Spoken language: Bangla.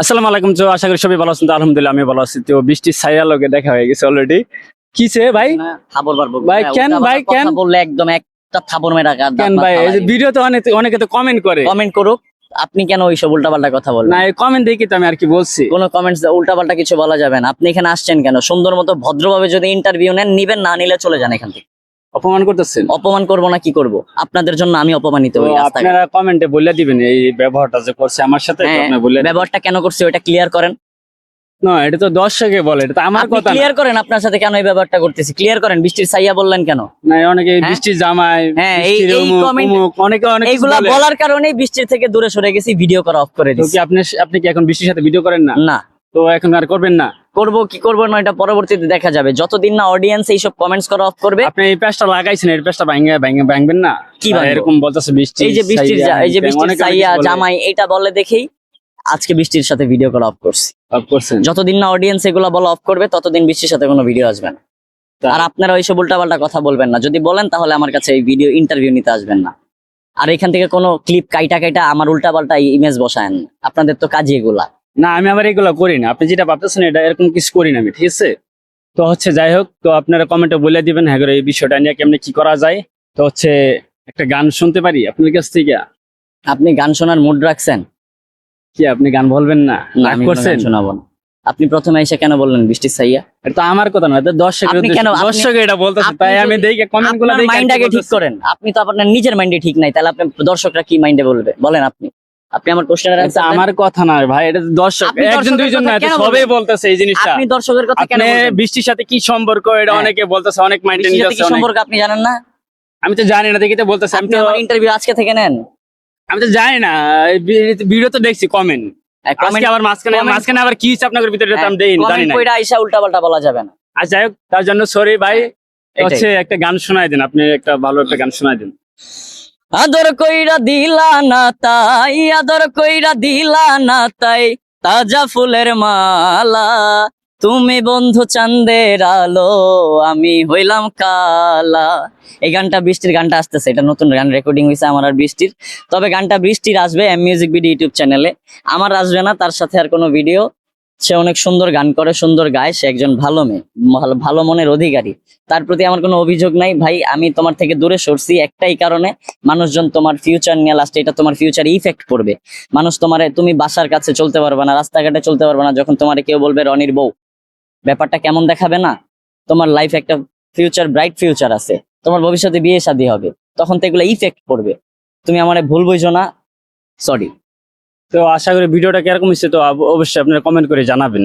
আসসালামু আলাইকুম। তো আশা করি সবাই ভালো আছেন। তো আলহামদুলিল্লাহ আমি ভালো আছি। তো বৃষ্টির ছায়ার লগে দেখা হয়ে গেছে অলরেডি। কিছে ভাই? থাবর মারবো ভাই কেন ভাই কেন? কথা বললে একদম একটা থাবর মেরে কেন ভাই এই যে ভিডিওতে অনেকে তো কমেন্ট করে। কমেন্ট করুক, আপনি কেন ওইসব উল্টাপাল্টা কথা বলবেন? না এই কমেন্ট দেখি তো আমি আর কি বলছি। কোনো কমেন্টস উল্টাপাল্টা কিছু বলা যাবে না। আপনি এখানে আসছেন কেন? সুন্দর মতো ভদ্রভাবে যদি ইন্টারভিউ নেন নিবেন, না নিলে চলে যান এখান থেকে। অপমান করতেছেন? অপমান করবো না কি করব? আপনাদের জন্য আমি অপমানিত তো হই রাস্তায়। আপনারা কমেন্টে বলে দিবেন এই ব্যবহারটা যে করছে আমার সাথে, তো আপনি বলে ব্যবহারটা কেন করছি ওটা ক্লিয়ার করেন। না এটা তো দর্শকে বলে, এটা তো আমার আপনি কথা না। ক্লিয়ার করেন আপনার সাথে কেন এই ব্যবহারটা করতেছি, ক্লিয়ার করেন। বৃষ্টির ছাইয়া বললেন কেন? না অনেকে বৃষ্টির জামাই, হ্যাঁ এই কমেন্ট অনেকে এইগুলা বলার কারণেই বৃষ্টির থেকে দূরে সরে গেছি, ভিডিও করা অফ করে তো দিছি। কি আপনি কি এখন বৃষ্টির সাথে ভিডিও করেন না? না তো এখন আর করবেন না? করবো কি করবো না এটা পরবর্তীতে দেখা যাবে। যতদিন না অডিয়েন্স এইসব কমেন্টস করা অফ করবে। আপনি এই পেজটা লাগাইছেন, এই পেজটা ভাঙবেন না? কি ভাঙবো? এরকম বলতেছে বৃষ্টি, এই যে বৃষ্টির ছাইয়া জামাই এটা বলে দেখেই আজকে বৃষ্টির সাথে ভিডিও করা অফ করছি। অফ করছেন? যতদিন না অডিয়েন্স এগুলা বলা অফ করবে ততদিন বৃষ্টির সাথে কোনো ভিডিও আসবে না। আর আপনারা ওইসব উল্টাপাল্টা কথা বলবেন না। যদি বলেন তাহলে আমার কাছে এই ভিডিও ইন্টারভিউ নিতে আসবেন না। আর এখান থেকে কোনো ক্লিপ কাইটা আমার উল্টাপাল্টা ইমেজ বসায়েন না। আপনাদের তো কাজই এগুলা। না আমি আবার এগুলো করি না, আপনি যেটা ভাবতেছেন এটা এরকম কিছু করি না আমি, ঠিক আছে? তো হচ্ছে যাই হোক, তো আপনারা কমেন্টে বলে দিবেন হ্যাঁ এই বিষয়টা নিয়ে কেমনে কি করা যায়। তো হচ্ছে একটা গান শুনতে পারি আপনার কাছ থেকে? আপনি গান শোনার মুড রাখছেন? কি আপনি গান বলবেন না? না আমি করছেন? গান শোনাবো না। আপনি প্রথমে এসে কেন বললেন বৃষ্টির ছাইয়া? এটা তো আমার কথা না, এটা দর্শক এটা বলতেছে, তাই আমি দেখি কমেন্ট গুলো দেখি। মাইন্ড আগে ঠিক করেন। আপনি তো আপনার নিজের মাইন্ডে ঠিক নাই, তাহলে আপনি দর্শকরা কি মাইন্ডে বলবে বলেন? আপনি আমার কোশ্চেনের এটা আমার কথা না ভাই, এটা দর্শক, একজন দুইজন না, এটা সবাই বলতেছে এই জিনিসটা। আপনি দর্শকের কথা কেন বলবেন? বৃষ্টির সাথে কি সম্পর্ক এটা অনেকে বলতেছে, অনেক মাইন্ডে নিয়ে যাচ্ছে। কি সম্পর্ক আপনি জানেন না? আমি তো জানি না, দেখি তো বলতেছে। আমি তো ইন্টারভিউ আজকে থেকে নেন। আমি তো জানি না, ভিডিও তো দেখছি কমেন্ট। আজকে আবার মাঝখানে আবার কি হিসাব আপনাদের ভিতরে আমি দেইনি, জানি না। কইরা আইসা উল্টাপাল্টা বলা যাবে না। আর যাই হোক, তার জন্য সরি ভাই। হচ্ছে একটা গান শোনায় দেন, আপনি একটা ভালো একটা গান শোনায় দেন। আদর কইরা দিলা না তাই, আদর কইরা দিলা না তাই, তাজা ফুলের মালা। তুমি বন্ধু চাঁদের আলো, আমি হইলাম কালা। এই গানটা বৃষ্টির গানটা আসতেছে, এটা নতুন গান রেকর্ডিং হয়েছে আমার আর বৃষ্টির। তবে গানটা বৃষ্টির আসবে এম মিউজিক ভিডিও ইউটিউব চ্যানেলে। আমার আসবে না তার সাথে আর কোনো ভিডিও। সে অনেক সুন্দর গান করে, সুন্দর গায়, সে একজন ভালো মেয়ে, ভালো মনের অধিকারী। তার প্রতি আমার কোনো অভিযোগ নাই ভাই। আমি তোমার থেকে দূরে সরছি একটাই কারণে, মানুষজন তোমার ফিউচার নিয়ে লাস্টে এটা তোমার ফিউচারে ইফেক্ট করবে। মানুষ তুমি বাসার কাছে চলতে পারবে না, রাস্তাঘাটে চলতে পারবে না, যখন তোমার কেউ বলবে রনির বউ। ব্যাপারটা কেমন দেখাবে না? তোমার লাইফ একটা ফিউচার, ব্রাইট ফিউচার আছে, তোমার ভবিষ্যতে বিয়ে শাদী হবে, তখন তো এগুলো ইফেক্ট করবে। তুমি আমারে ভুল বুঝো না, সরি। তো আশা করি ভিডিওটা কিরকম হচ্ছে, তো অবশ্যই আপনারা কমেন্ট করে জানাবেন।